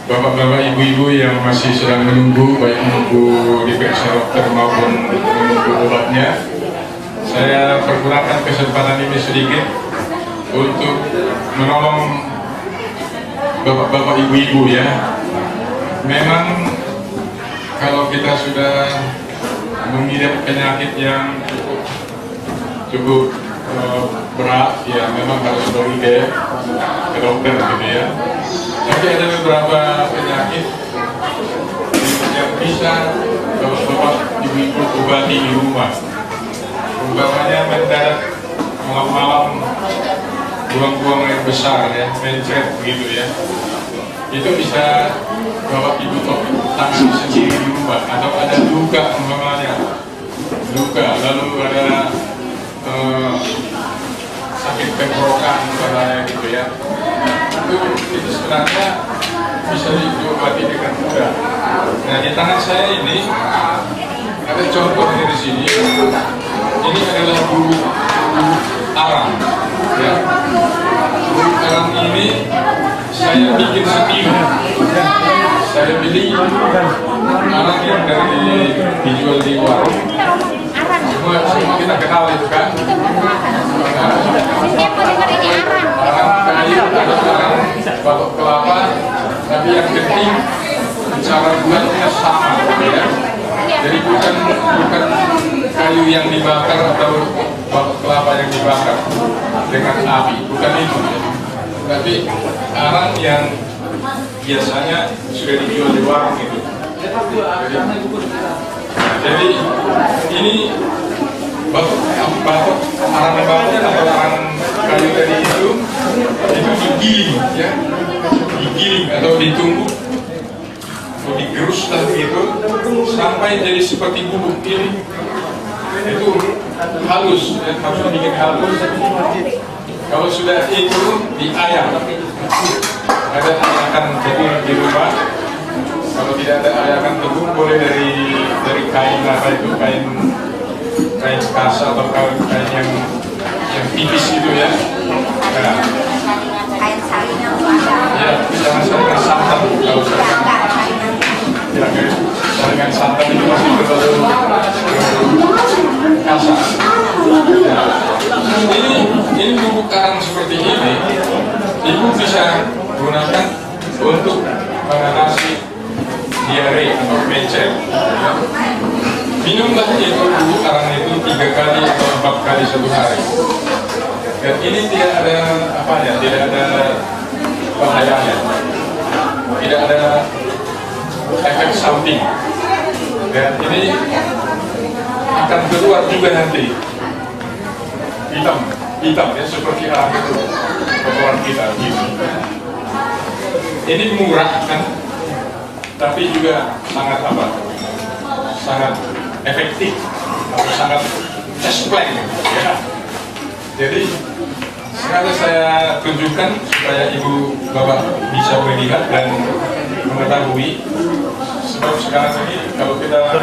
bapak-bapak, ibu-ibu yang masih sedang menunggu, baik menunggu diperiksa dokter maupun menunggu obatnya, saya pergunakan kesempatan ini sedikit untuk menolong bapak-bapak, ibu-ibu ya. Memang kalau kita sudah mengidap penyakit yang cukup berat, ya memang harus pergi ke dokter gitu ya. Tapi ada beberapa penyakit yang bisa bapak-bapak, ibu-ibu obati di rumah. Umpamanya mendadak malam-malam buang-buang air besar ya, mencret begitu ya. Itu bisa bapak ibu tangani sendiri di rumah. Atau ada luka umpamanya, luka lalu ada sakit tenggorokan misalnya gitu ya. Itu sebenarnya bisa diobati dengan mudah. Nah, di tangan saya ini ada contohnya di sini. Ini adalah bulu arang. Ya. Bulu arang ini saya bikin sendiri. Saya beli arang yang dijual di warung. Semua kita kenal itu kan. Arang kayu atau arang batok kelapa, tapi yang penting cara buatnya sama ya. Jadi bukan kayu yang dibakar atau batok kelapa yang dibakar dengan api, bukan itu ya. Tapi arang yang biasanya sudah dijual di warung itu. Jadi ini batok arang atau arang kayu tadi itu digiling ya, digiling atau ditumbuk atau digerus gitu sampai jadi seperti bubuk ini. Itu halus ya, harus dibikin halus. Kalau sudah itu diayak, ada ayakan tepung di rumah. Kalau tidak ada ayakan tepung, boleh dari kain apa itu, kain kasa atau kain yang tipis itu ya. Nah, kain saling yang ada. Ya, jangan saringan santan. Kalau saringan santan itu masih terlalu kasar. Ya. Ini bubuk arang seperti ini, ibu bisa gunakan untuk mengatasi diare atau mencret. Ya. Minumlah itu bubuk arang itu 3 kali atau 4 kali satu hari. Dan ini tidak ada tidak ada bahayanya, tidak ada efek samping. Dan ini akan keluar juga nanti hitam ya, seperti arang itu kotoran kita gitu. Ini murah kan, tapi juga sangat efektif atau sangat espleng ya. Jadi sengaja saya tunjukkan supaya ibu bapak bisa melihat dan mengetahui, sebab sekarang ini kalau kita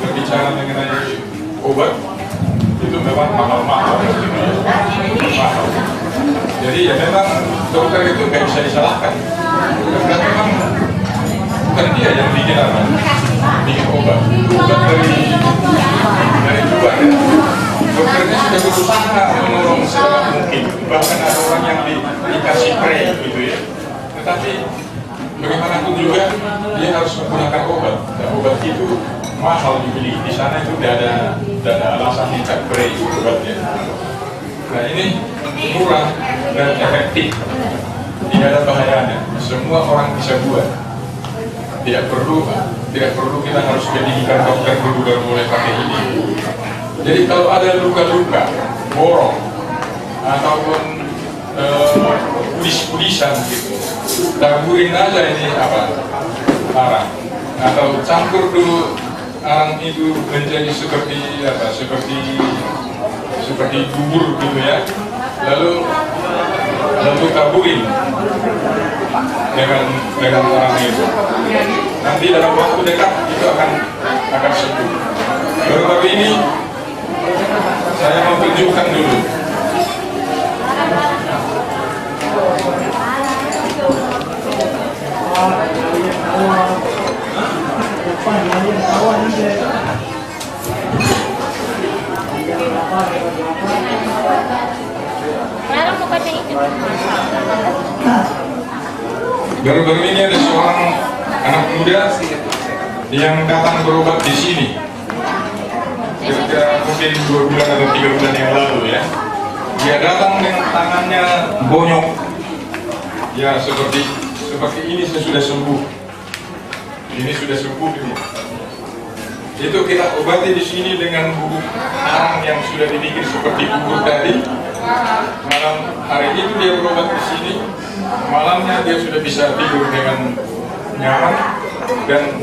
berbicara mengenai obat itu memang mahal-mahal gitu ya. Mahal. Jadi ya memang dokter itu nggak bisa disalahkan karena memang bukan dia yang bikin obat dari luar ya. Dokternya sudah berusaha menolong selama mungkin, bahkan ada orang yang dikasih spray gitu ya. Tetapi bagaimanapun juga dia harus menggunakan obat, dan obat itu mahal dibeli. Di sana itu tidak ada alasan tidak spray obatnya. Nah, ini murah dan efektif, tidak ada bahayanya. Semua orang bisa buat. Tidak perlu kita harus pendidikan dokter dulu baru boleh pakai ini. Jadi kalau ada luka-luka, borok, ataupun pudis-pudisan gitu, taburin aja ini arang, atau campur dulu arang itu menjadi seperti bubur gitu ya, lalu taburin dengan arang itu. Nanti dalam waktu dekat itu akan sembuh. Baru ini saya mau tunjukkan dulu. Meron mo kasi ito Baru-baru ini ada seorang anak muda yang datang berobat di sini. Kira-kira mungkin 2 bulan atau 3 bulan yang lalu ya. Dia datang dengan tangannya bonyok. Ya seperti ini saya sudah sembuh. Ini sudah sembuh ini. Itu kita obati di sini dengan bubuk arang yang sudah dibikin seperti bubur tadi. Malam hari itu dia berobat di sini. Malamnya dia sudah bisa tidur dengan nyaman, dan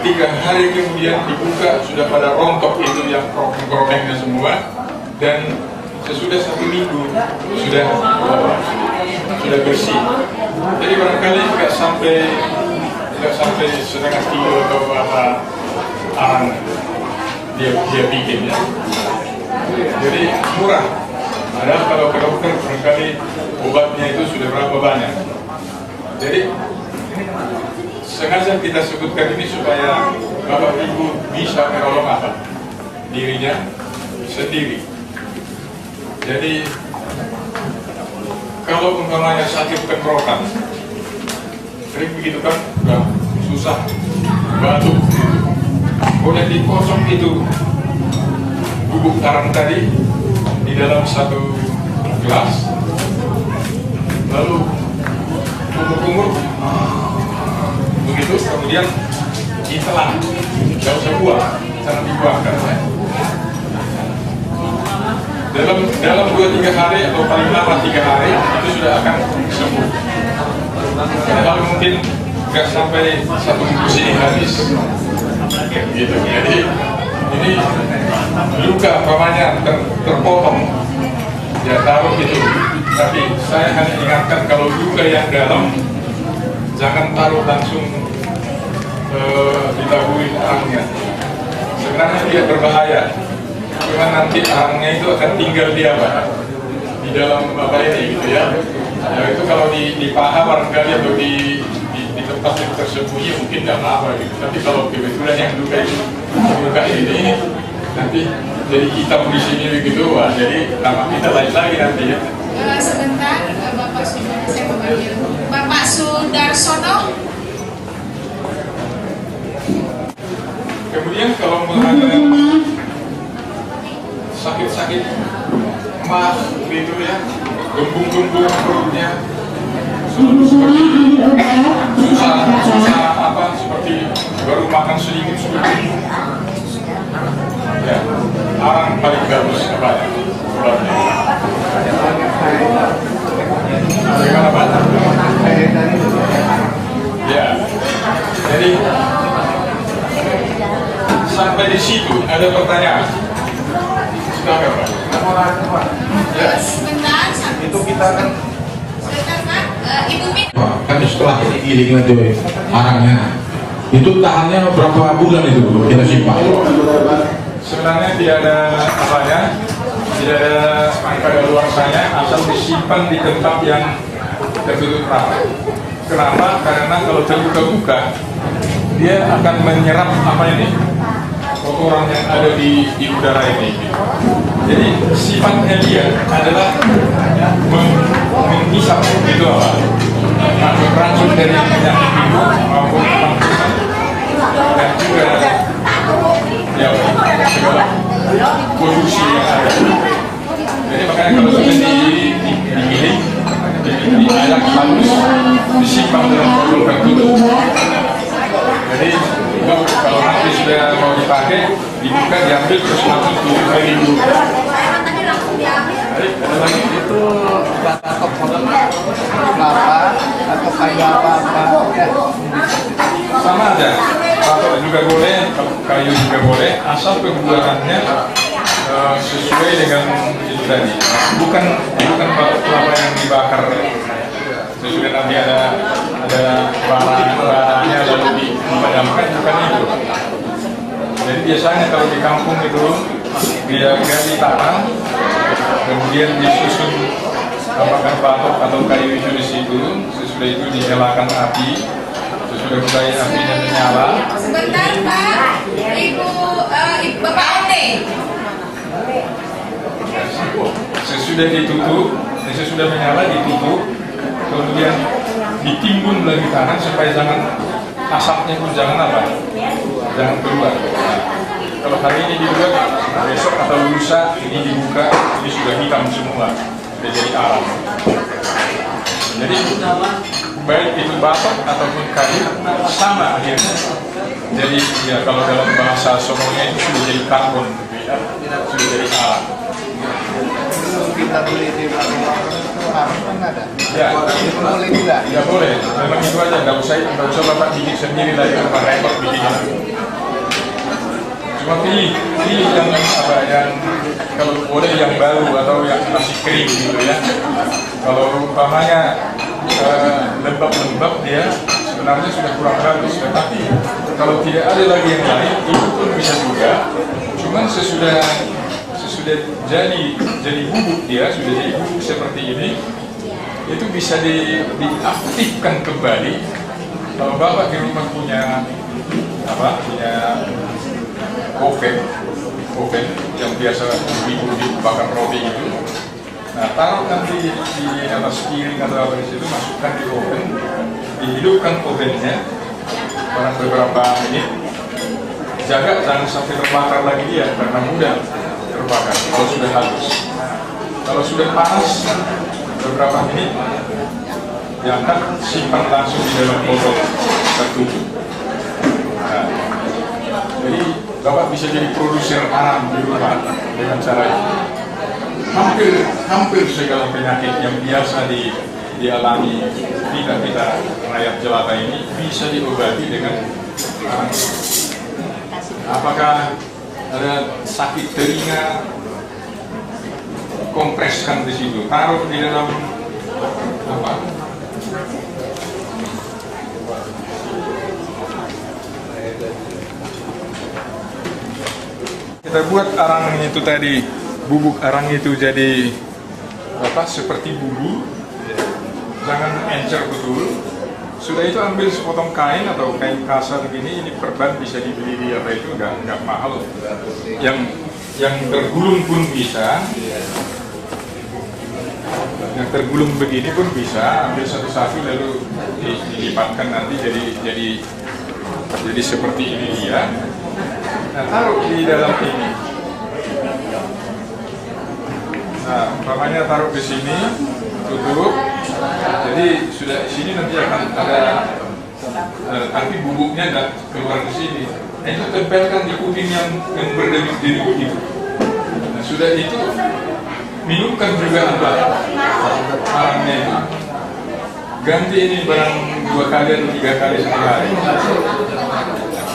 3 hari kemudian dibuka sudah pada rontok itu yang kropeng-kropengnya semua, dan sesudah 1 minggu sudah bersih. Jadi barangkali nggak sampai setengah kilo atau apa arang dia bikin ya. Jadi murah. Padahal kalau ke dokter barangkali obatnya itu sudah berapa banyak. Jadi sengaja kita sebutkan ini supaya Bapak Ibu bisa menolong apa? Dirinya sendiri. Jadi kalau umpamanya sakit tenggorokan, sering begitu kan, udah susah, batuk, boleh dikosong itu bubuk arang tadi di dalam 1 gelas, lalu kumur-kumur begitu, kemudian ditelan, nggak usah buang, jangan dibuangkan ya. Dalam 2-3 hari atau paling lama 3 hari itu sudah akan sembuh. Kalau mungkin nggak sampai 1 bungkus ini habis, gitu. Jadi ini luka umpamanya terpotong, ya taruh gitu. Tapi saya hanya ingatkan kalau luka yang dalam jangan taruh langsung ditaburin arangnya. Sebenarnya dia berbahaya. Cuma nanti arangnya itu akan tinggal di dalam apa ini gitu ya. Ya itu kalau di paha barangkali atau di tempat yang tersembunyi mungkin tidak apa gitu. Tapi kalau kebetulan yang luka ini nanti jadi hitam di sini begitu, wah, jadi nama kita lain lagi nanti ya. Sebentar, Bapak Sudarsono, saya memanggil Bapak Sudarsono. Kemudian kalau menghadapi sakit-sakit mah gitu ya, gembung-gembung perutnya, seperti susah apa, seperti baru makan sedikit sudah. Ya, arang paling bagus apa ya? Bagaimana Pak? Ya, jadi sampai di situ ada pertanyaan. Silakan Pak. Ya. Sebentar, Itu kita kan. sebentar Pak, Ibu Min. Kan setelah giling itu arangnya, itu tahannya berapa bulan itu kita simpan? Sebenarnya tidak ada apanya, tidak ada kadaluarsanya, asal disimpan di tempat yang tertutup rapat. Kenapa? Karena kalau terbuka-buka, dia akan menyerap apa ini, kotoran yang ada di udara ini. Jadi sifatnya dia adalah menghisap itu apa? Racun dari penyakit itu maupun pangkusan, dan juga ya segala polusi yang ada. Jadi makanya kalau sudah digiling, diayak halus, disimpan dalam botol tertutup. Jadi kalau nanti sudah mau dipakai, dibuka, diambil, terus langsung tutup lagi dulu. Itu batas komponen kelapa atau kayu apa ya. Sama aja, batok juga boleh, kayu juga boleh, asal pembuatannya sesuai dengan itu tadi. Bukan batok kelapa yang dibakar sesudah nanti ada baranya lalu dipadamkan, bukan itu. Jadi biasanya kalau di kampung itu dia gali tanah, kemudian disusun apakah batok atau kayu itu di situ, sesudah itu dinyalakan api, sesudah sudah mulai apinya menyala. Sebentar Pak, Ibu Bapak Onde. Sesudah ditutup, sesudah menyala ditutup, kemudian ditimbun lagi tangan supaya jangan asapnya pun jangan jangan keluar. Nah, kalau hari ini dibuka, besok atau lusa ini dibuka, ini sudah hitam semua, sudah jadi arang. Jadi baik itu batok ataupun kayu sama akhirnya. Jadi ya kalau dalam bahasa Sononya itu sudah jadi karbon, sudah jadi arang. Kita beli di warung itu harus kan ada. Ya, Itu boleh juga. ya boleh. Memang itu aja, nggak usah bapak bikin sendiri lagi, bapak repot bikinnya. Cuma pilih yang yang kalau boleh yang baru atau yang masih kering gitu ya. Kalau umpamanya lembab-lembab dia sebenarnya sudah kurang bagus, tetapi kalau tidak ada lagi yang lain itu pun bisa juga. Cuman sesudah jadi bubuk dia sudah jadi bubuk seperti ini, itu bisa diaktifkan kembali. Kalau bapak di rumah punya oven yang biasa ibu bakar roti itu, nah taruh nanti di atas piring atau apa di situ, masukkan di oven, dihidupkan ovennya beberapa menit, jaga jangan sampai terbakar lagi dia karena mudah terbakar kalau sudah halus. Kalau sudah panas beberapa menit, diangkat, simpan langsung di dalam botol tertutup. Nah, jadi bapak bisa jadi produser arang di rumah dengan cara ini. Hampir segala penyakit yang biasa dialami kita rakyat jelata ini bisa diobati dengan arang. Apakah ada sakit telinga, kompreskan di situ, taruh di dalam kita buat arang itu tadi, bubuk arang itu jadi seperti bubur, jangan encer betul. Sudah itu ambil sepotong kain atau kain kasar begini, ini perban bisa dibeli di apa itu, nggak mahal. Yang tergulung pun bisa, yang tergulung begini pun bisa, ambil satu-satu lalu dilipatkan nanti jadi seperti ini dia. Nah, taruh di dalam ini. Nah, umpamanya taruh di sini, tutup. Jadi sudah di sini nanti akan ada tangki bubuknya dan keluar di sini. Nah, itu tempelkan di kuping yang berdenyut-denyut itu. Nah, sudah itu minumkan juga arangnya itu. Ganti ini barang 2 kali atau 3 kali sehari.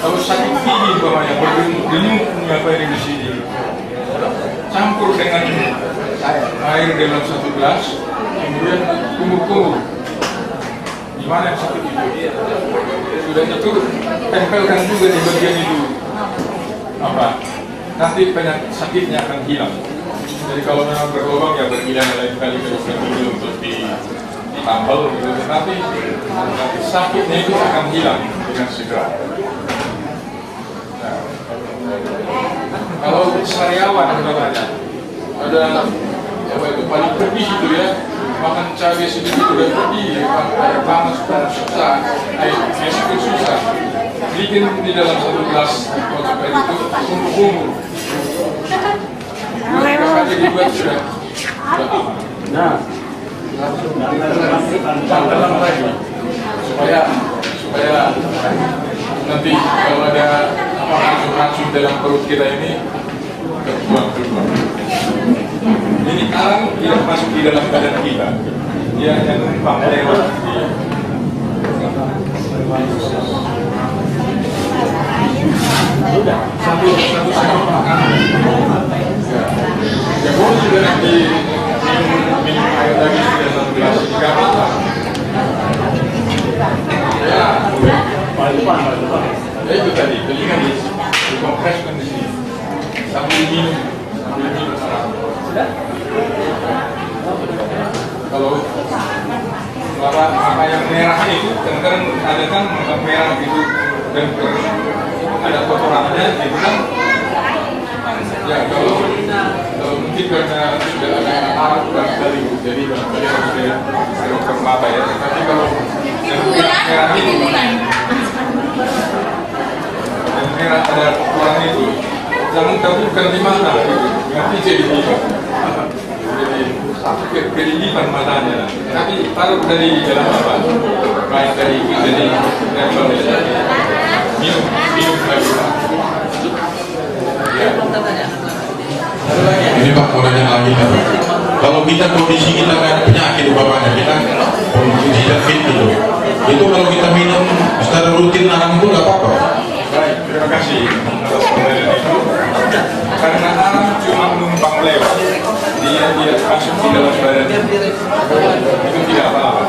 Kalau sakit gigi umpamanya berdenyut apa ini di sini, campur dengan air dalam 1 gelas, kemudian kumur-kumur. Di mana yang sakit itu? Sudah itu tempelkan juga di bagian itu. Nanti sakitnya akan hilang. Jadi kalau memang berlubang ya berpindah lain kali ke dokter dulu untuk ditambal gitu. Tetapi sakitnya itu akan hilang dengan segera. Nah, kalau sariawan umpamanya ada itu paling pedih itu ya, makan cabai sedikit udah pedih, air panas pun susah, air nasi pun susah. Bikin di dalam 1 gelas kocok air itu kumur-kumur. Buat dibuat sudah aman. Nah, dalam lagi supaya nanti kalau ada racun dalam perut kita ini keluar. Ini arang tidak masuk di dalam badan kita, dia hanya numpang lewat di satu sendok makan. Ya boleh juga nanti minum air lagi sudah 1 gelas, 3 apa? Ya, ya itu tadi, telinga dikompreskan di sini sambil minum arang. Kalau apa yang merah itu kadang-kadang ada kan merah gitu dan ada kotorannya gitu kan. Ya kalau mungkin karena sudah ada alat barangkali, jadi barangkali harus ke mata ya. Tapi kalau yang merah itu yang merah ada kotorannya itu jangan tahu bukan di mana gitu, nanti jadi kelilipan matanya, tapi taruh dari dalam apa? Kayak dari minum lagi. Ya. Ini Pak mau nanya lagi Pak. Kalau kita kondisi kita nggak ada penyakit umpamanya, kita kondisi fit gitu, itu kalau kita minum secara rutin arang itu nggak apa-apa. Baik, terima kasih atas penelitian itu. Karena arang cuma menumpang lewat, dia tidak masuk di dalam badan, itu tidak apa-apa.